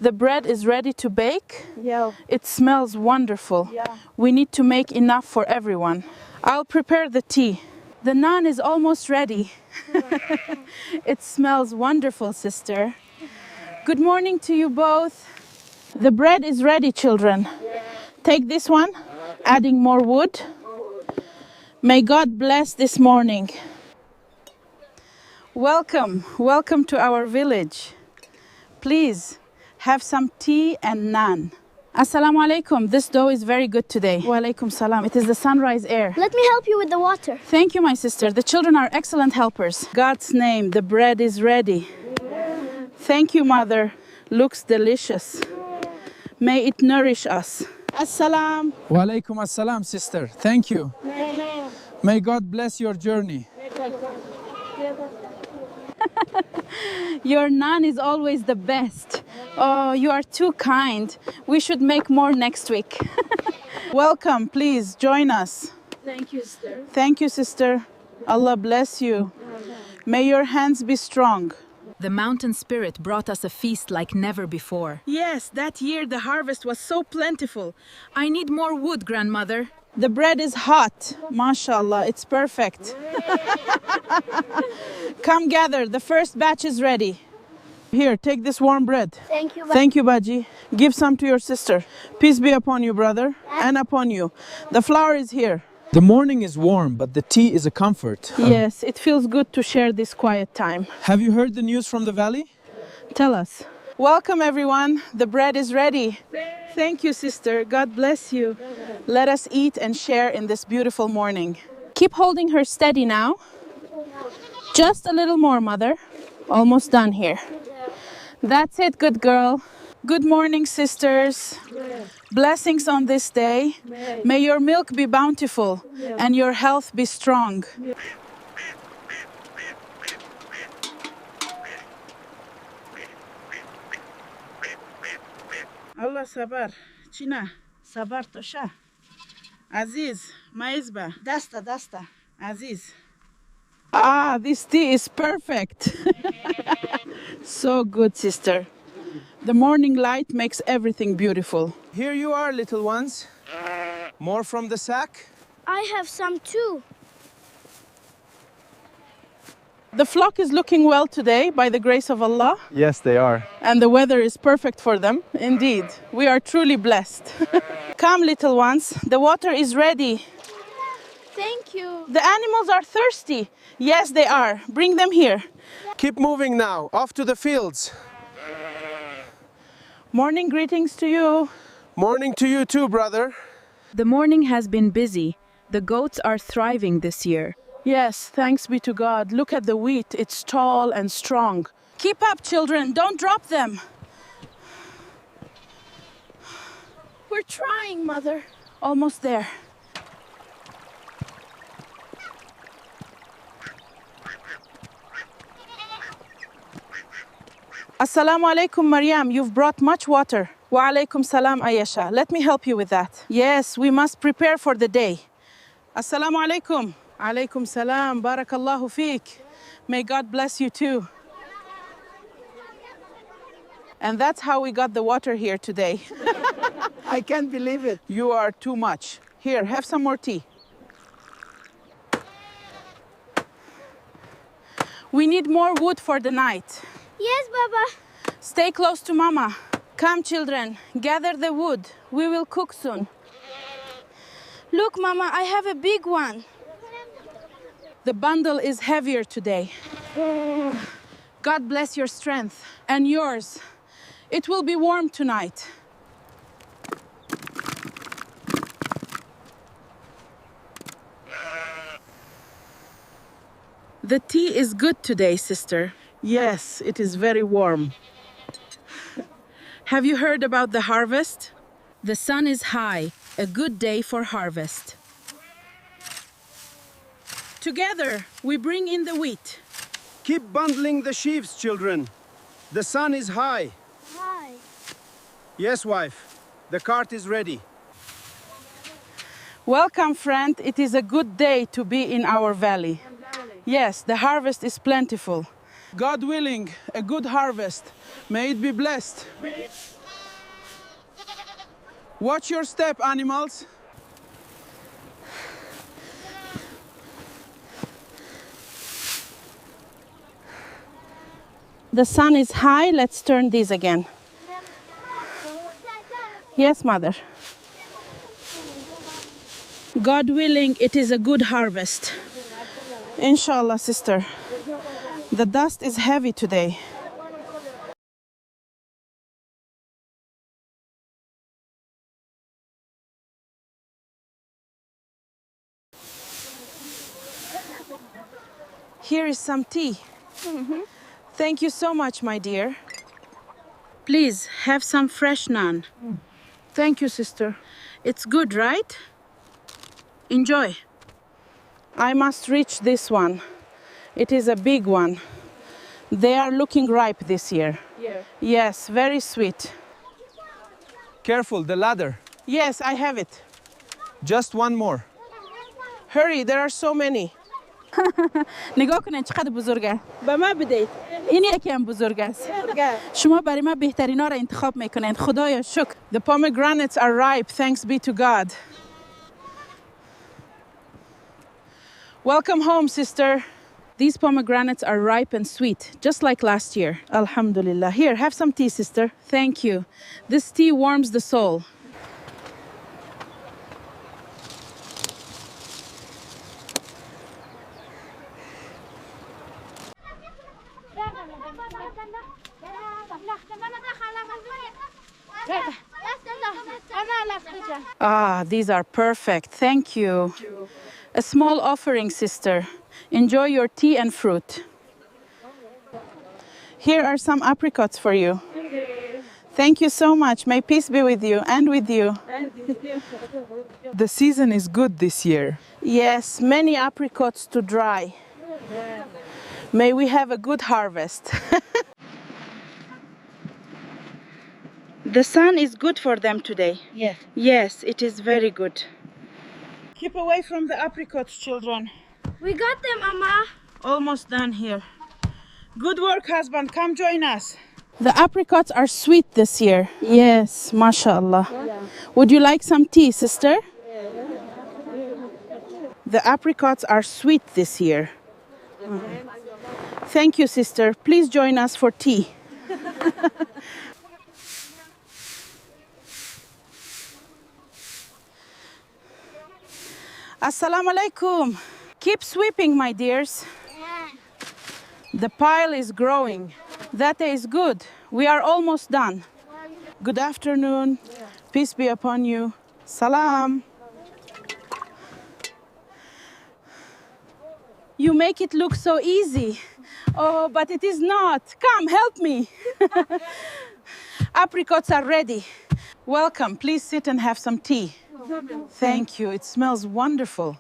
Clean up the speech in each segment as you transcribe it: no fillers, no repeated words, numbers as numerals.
The bread is ready to bake. Yeah. It smells wonderful. Yeah. We need to make enough for everyone. I'll prepare the tea. The naan is almost ready. It smells wonderful, sister. Good morning to you both. The bread is ready, children. Take this one, adding more wood. May God bless this morning. Welcome, welcome to our village. Please have some tea and naan. Assalamu alaikum. This dough is very good today. Wa alaikum salam. It is the sunrise air. Let me help you with the water. Thank you, my sister. The children are excellent helpers. God's name, the bread is ready. Thank you, mother. Looks delicious. May it nourish us. Assalam. Wa alaikum assalam, sister. Thank you. May God bless your journey. Your naan is always the best. Oh, you are too kind. We should make more next week. Welcome, please join us. Thank you, sister. Thank you, sister. Allah bless you. May your hands be strong. The mountain spirit brought us a feast like never before. Yes, that year the harvest was so plentiful. I need more wood, grandmother. The bread is hot. MashaAllah, it's perfect. Come gather, the first batch is ready. Here, take this warm bread. Thank you. Thank you, Baji. Give some to your sister. Peace be upon you, brother, and upon you. The flour is here. The morning is warm, but the tea is a comfort. Yes, it feels good to share this quiet time. Have you heard the news from the valley? Tell us. Welcome, everyone. The bread is ready. Thank you, sister. God bless you. Let us eat and share in this beautiful morning. Keep holding her steady now. Just a little more, mother. Almost done here. That's it, good girl. Good morning, sisters. Blessings on this day. May your milk be bountiful and your health be strong. Allah sabar. China. Sabar tosha. Aziz. Maizba. Dasta. Aziz. Ah, this tea is perfect. So good, sister. The morning light makes everything beautiful. Here you are, little ones. More from the sack? I have some too. The flock is looking well today by the grace of Allah. Yes, they are. And the weather is perfect for them. Indeed, we are truly blessed. Come, little ones, the water is ready. Thank you. The animals are thirsty. Yes, they are. Bring them here. Keep moving now, off to the fields. Morning greetings to you. Morning to you too, brother. The morning has been busy. The goats are thriving this year. Yes, thanks be to God. Look at the wheat. It's tall and strong. Keep up, children. Don't drop them. We're trying, Mother. Almost there. Assalamu alaikum, Maryam. You've brought much water. Wa alaikum salam, Ayesha. Let me help you with that. Yes, we must prepare for the day. Assalamu alaikum. Alaikum salam. Barakallahu feek. May God bless you too. And that's how we got the water here today. I can't believe it. You are too much. Here, have some more tea. We need more wood for the night. Yes, Baba. Stay close to Mama. Come, children, gather the wood. We will cook soon. Look, Mama, I have a big one. The bundle is heavier today. God bless your strength and yours. It will be warm tonight. The tea is good today, sister. Yes, it is very warm. Have you heard about the harvest? The sun is high, a good day for harvest. Together, we bring in the wheat. Keep bundling the sheaves, children. The sun is high. Hi. Yes, wife. The cart is ready. Welcome, friend. It is a good day to be in our valley. Yes, the harvest is plentiful. God willing, a good harvest. May it be blessed. Watch your step, animals. The sun is high. Let's turn these again. Yes, mother. God willing, it is a good harvest. Inshallah, sister. The dust is heavy today. Here is some tea. Thank you so much, my dear. Please have some fresh naan. Thank you, sister. It's good, right? Enjoy. I must reach this one. It is a big one. They are looking ripe this year. Yeah. Yes, very sweet. Careful, the ladder. Yes, I have it. Just one more. Hurry, there are so many. نگاه کنین چقدر بزرگه. به ما بدید. این یکی هم بزرگ است. شما برای من بهترینا را انتخاب میکنین. خدایا شکر. The pomegranates are ripe, thanks be to God. Welcome home, sister. These pomegranates are ripe and sweet, just like last year. Alhamdulillah. Here, have some tea, sister. Thank you. This tea warms the soul. Ah, these are perfect. Thank you. A small offering, sister. Enjoy your tea and fruit. Here are some apricots for you. Thank you so much. May peace be with you and with you. The season is good this year. Yes, many apricots to dry. May we have a good harvest. The sun is good for them today. Yes. Yes, it is very good. Keep away from the apricots, children. We got them, Mama. Almost done here. Good work, husband. Come join us. The apricots are sweet this year. Yes, mashallah. Would you like some tea, sister? The apricots are sweet this year. Thank you, sister. Please join us for tea. Assalamu alaikum. Keep sweeping, my dears. The pile is growing. That is good. We are almost done. Good afternoon. Peace be upon you. Salam. You make it look so easy. Oh, but it is not. Come, help me. Apricots are ready. Welcome. Please sit and have some tea. Thank you. It smells wonderful.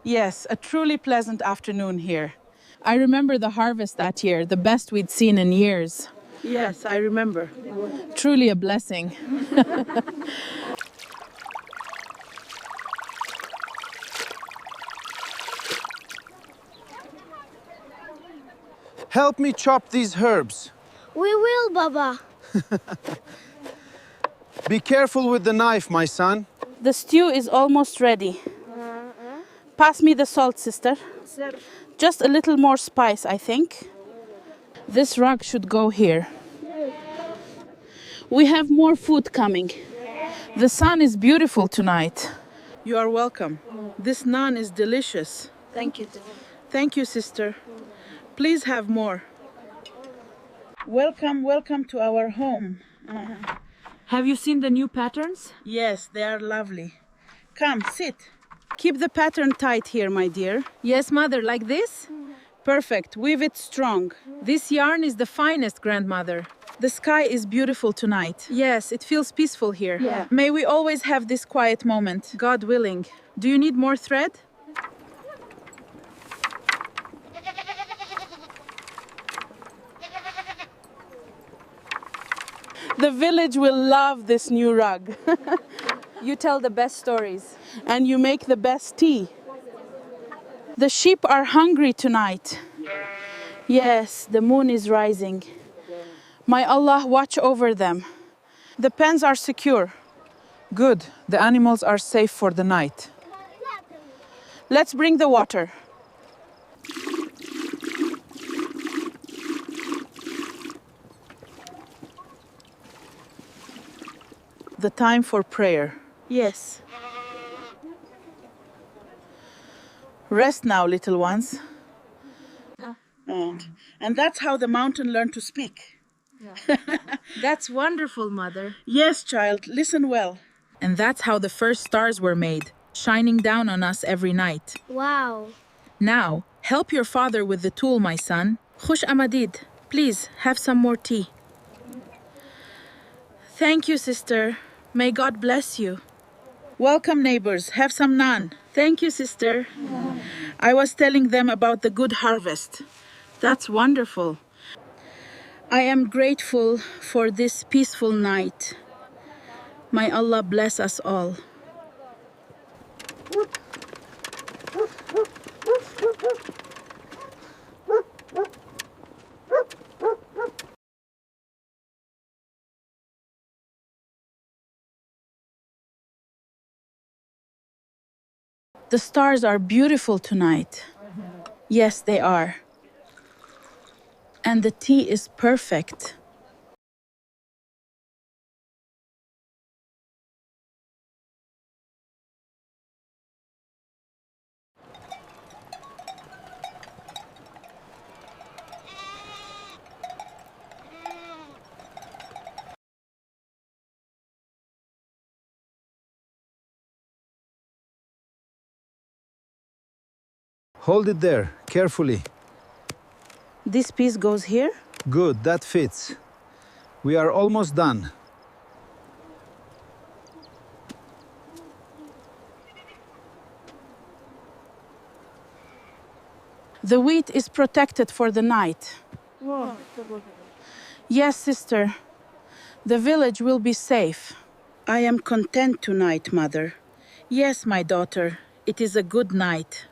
Yes, a truly pleasant afternoon here. I remember the harvest that year, the best we'd seen in years. Yes, I remember. Truly a blessing. Help me chop these herbs. We will, Baba. Be careful with the knife, my son. The stew is almost ready. Pass me the salt, sister. Just a little more spice, I think. This rug should go here. We have more food coming. The sun is beautiful tonight. You are welcome. This naan is delicious. Thank you. Thank you, sister. Please have more. Welcome, welcome to our home. Have you seen the new patterns? Yes, they are lovely. Come, sit. Keep the pattern tight here, my dear. Yes, mother, like this? Perfect. Weave it strong. This yarn is the finest, grandmother. The sky is beautiful tonight. Yes, it feels peaceful here. Yeah. May we always have this quiet moment, God willing. Do you need more thread? The village will love this new rug. You tell the best stories. And you make the best tea. The sheep are hungry tonight. Yes, the moon is rising. May Allah watch over them. The pens are secure. Good. The animals are safe for the night. Let's bring the water. The time for prayer. Yes. Rest now, little ones. And that's how the mountain learned to speak. That's wonderful, Mother. Yes, child, listen well. And that's how the first stars were made, shining down on us every night. Wow. Now, help your father with the tool, my son. Khush Amadid, please have some more tea. Thank you, sister. May God bless you. Welcome, neighbors. Have some naan. Thank you, sister. I was telling them about the good harvest. That's wonderful. I am grateful for this peaceful night. May Allah bless us all. The stars are beautiful tonight. Yes, they are. And the tea is perfect. Hold it there, carefully. This piece goes here? Good, that fits. We are almost done. The wheat is protected for the night. Yes, sister. The village will be safe. I am content tonight, Mother. Yes, my daughter. It is a good night.